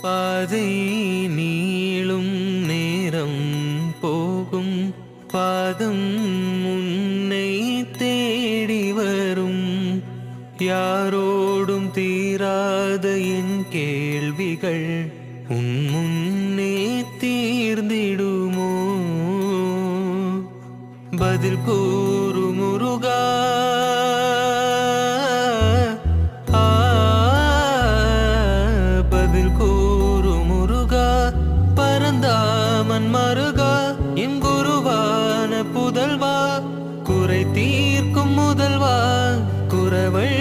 பாதை நீளும் நேரம் போகும் பாதம் உன்னை தேடி வரும் யாரோடும் தீராத என் கேள்விகள் உன் முன்னே தீர்ந்திடுமோ பதில் கூறு முருகா பதில் கூறு முருகா பரந்தாமன் மருகா என் குருவான புதல்வா குறை தீர்க்கும் முதல்வா குறவள்